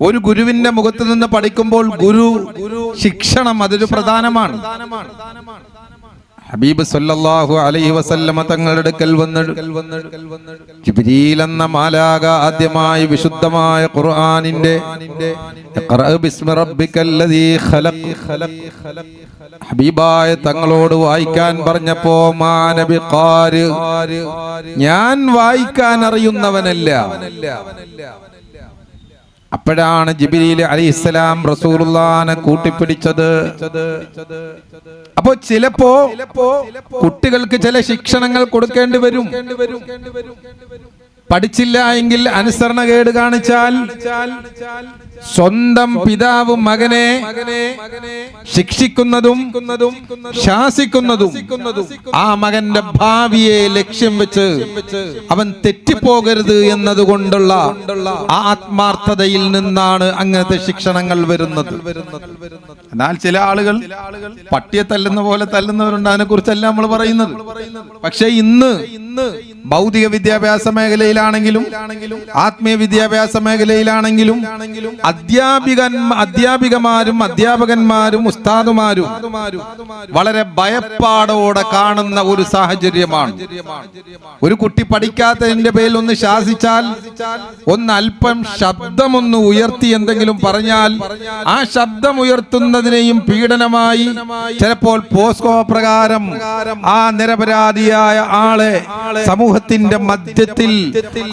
ഒരു ഗുരുവിന്റെ മുഖത്ത് നിന്ന് പഠിക്കുമ്പോൾ ഗുരു ശിക്ഷണം അതൊരു പ്രധാനമാണ്. ഹബീബ് സല്ലല്ലാഹു അലൈഹി വസല്ലമ തങ്ങളുടെ അടുക്കൽ വന്ന് ജിബ്രീൽ എന്ന മാലാക ആദ്യമായി വിശുദ്ധമായ ഖുർആനിന്റെ ഇഖ്റഅ ബിസ്മി റബ്ബിക്കല്ലദീ ഖലഖ് ഹബീബായ തങ്ങളോട് വായിക്കാൻ പറഞ്ഞപ്പോ മാ നബി ഖാരി, ഞാൻ വായിക്കാൻ അറിയുന്നവനല്ല. അപ്പോഴാണ് ജിബ്രീൽ അലൈഹിസ്സലാം റസൂലുള്ളാഹിനെ കൂട്ടിപ്പിടിച്ചത്. അപ്പോ ചിലപ്പോ കുട്ടികൾക്ക് ചില ശിക്ഷണങ്ങൾ കൊടുക്കേണ്ടി വരും. പഠിച്ചില്ല എങ്കിൽ അനുസരണക്കേട് കാണിച്ചാൽ സ്വന്തം പിതാവ് മകനെ ശിക്ഷിക്കുന്നതും ശാസിക്കുന്നതും ആ മകന്റെ ഭാവിയെ ലക്ഷ്യം വെച്ച് അവൻ തെറ്റിപ്പോകരുത് എന്നതുകൊണ്ടുള്ള ആത്മാർത്ഥതയിൽ നിന്നാണ് അങ്ങനത്തെ ശിക്ഷണങ്ങൾ വരുന്നത്. എന്നാൽ ചില ആളുകൾ പട്ടിയെ തല്ലുന്ന പോലെ തല്ലുന്നവരുണ്ട്. അതിനെ കുറിച്ചല്ല നമ്മൾ പറയുന്നത്. പക്ഷെ ഇന്ന് ഭൗതിക വിദ്യാഭ്യാസ മേഖലയിലാണെങ്കിലും ആത്മീയ വിദ്യാഭ്യാസ മേഖലയിലാണെങ്കിലും അധ്യാപികമാരും അധ്യാപകന്മാരും ഉസ്താദുമാരും വളരെ ഭയപ്പാടോടെ കാണുന്ന ഒരു സാഹചര്യമാണ്. ഒരു കുട്ടി പഠിക്കാത്തതിന്റെ പേരിൽ ഒന്ന് ശാസിച്ചാൽ, ഒന്ന് അല്പം ശബ്ദമൊന്ന് ഉയർത്തി എന്തെങ്കിലും പറഞ്ഞാൽ ആ ശബ്ദം ഉയർത്തുന്നതിനെയും പീഡനമായി ചിലപ്പോൾ പോസ്കോ പ്രകാരം ആ നിരപരാധിയായ ആളെ സമൂഹത്തിന്റെ മധ്യത്തിൽ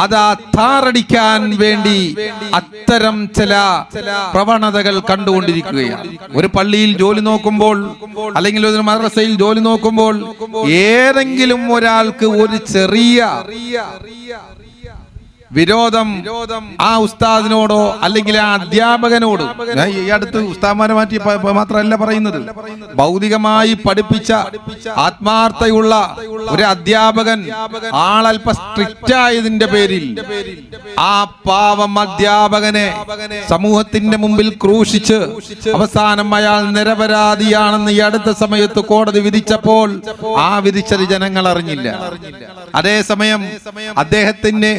അതാ താറടിക്കാൻ വേണ്ടി അത്തരം ചില പ്രവണതകൾ കണ്ടുകൊണ്ടിരിക്കുകയാണ്. ഒരു പള്ളിയിൽ ജോലി നോക്കുമ്പോൾ അല്ലെങ്കിൽ ഒരു മദ്രസയിൽ ജോലി നോക്കുമ്പോൾ ഏതെങ്കിലും ഒരാൾക്ക് ഒരു ചെറിയ വിരോധം ആ ഉസ്താദിനോടോ അല്ലെങ്കിൽ ആ അധ്യാപകനോട്, ഈ അടുത്ത് ഉസ്താദ്മാരെ മാറ്റി മാത്രമല്ല പറയുന്നത്, ഭൗതികമായി പഠിപ്പിച്ച ആത്മാർത്ഥയുള്ള ഒരു അധ്യാപകൻ ആളൽപ്പ സ്ട്രിക്റ്റ് ആയതിന്റെ പേരിൽ ആ പാവം അധ്യാപകനെ സമൂഹത്തിന്റെ മുമ്പിൽ ക്രൂശിച്ച് അവസാനം അയാൾ നിരപരാധിയാണെന്ന് ഈ അടുത്ത സമയത്ത് കോടതി വിധിച്ചപ്പോൾ ആ വിധിച്ചത് ജനങ്ങൾ അറിഞ്ഞില്ല. അതേസമയം അദ്ദേഹത്തിന്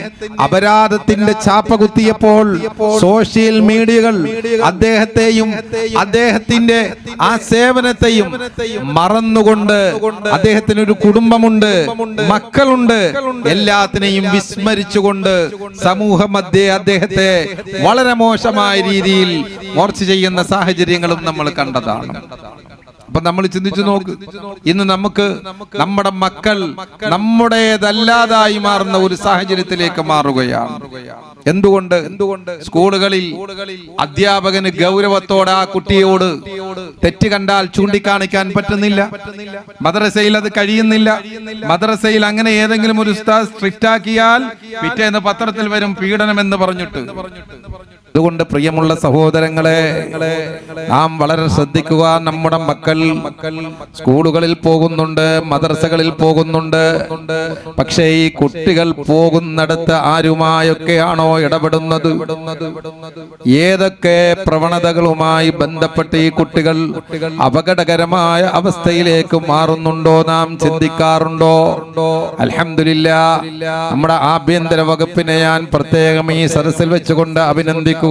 അപരാധത്തിന്റെ ചാപ്പ കുത്തിയപ്പോൾ സോഷ്യൽ മീഡിയകൾ അദ്ദേഹത്തെയും അദ്ദേഹത്തിന്റെ ആ സേവനത്തെയും മറന്നുകൊണ്ട്, അദ്ദേഹത്തിന് ഒരു കുടുംബമുണ്ട്, മക്കളുണ്ട്, എല്ലാത്തിനെയും വിസ്മരിച്ചുകൊണ്ട് സമൂഹമധ്യേ അദ്ദേഹത്തെ വളരെ മോശമായ രീതിയിൽ മോർച്ച ചെയ്യുന്ന സാഹചര്യങ്ങളും നമ്മൾ കണ്ടതാണ്. അപ്പൊ നമ്മൾ ചിന്തിച്ചു നോക്ക്, ഇന്ന് നമുക്ക് നമ്മുടെ മക്കൾ നമ്മുടേതല്ലാതായി മാറുന്ന ഒരു സാഹചര്യത്തിലേക്ക് മാറുകയാണ്. എന്തുകൊണ്ട്? സ്കൂളുകളിൽ അധ്യാപകന് ഗൗരവത്തോടെ ആ കുട്ടിയോട് തെറ്റ് കണ്ടാൽ ചൂണ്ടിക്കാണിക്കാൻ പറ്റുന്നില്ല. മദ്രസയിൽ അത് കഴിയുന്നില്ല. മദ്രസയിൽ അങ്ങനെ ഏതെങ്കിലും ഒരു ഉസ്താദ് സ്ട്രിക്റ്റ് ആക്കിയാൽ പിറ്റേന്ന് പത്രത്തിൽ വരും പീഡനം എന്ന് പറഞ്ഞിട്ട്. അതുകൊണ്ട് പ്രിയമുള്ള സഹോദരങ്ങളെ, നാം വളരെ ശ്രദ്ധിക്കുക. നമ്മുടെ മക്കൾ സ്കൂളുകളിൽ പോകുന്നുണ്ട്, മദ്രസകളിൽ പോകുന്നുണ്ട്. പക്ഷേ ഈ കുട്ടികൾ പോകുന്നിടത്ത് ആരുമായൊക്കെയാണോ ഇടപെടുന്നത്, ഏതൊക്കെ പ്രവണതകളുമായി ബന്ധപ്പെട്ട് ഈ കുട്ടികൾ അപകടകരമായ അവസ്ഥയിലേക്ക് മാറുന്നുണ്ടോ നാം ചിന്തിക്കാറുണ്ടോ? അൽഹംദുലില്ലാഹ്, നമ്മുടെ ആഭ്യന്തര വകുപ്പിനെ ഞാൻ പ്രത്യേകം ഈ സദസ്സിൽ വെച്ചുകൊണ്ട് അഭിനന്ദിക്കുകയാണ്.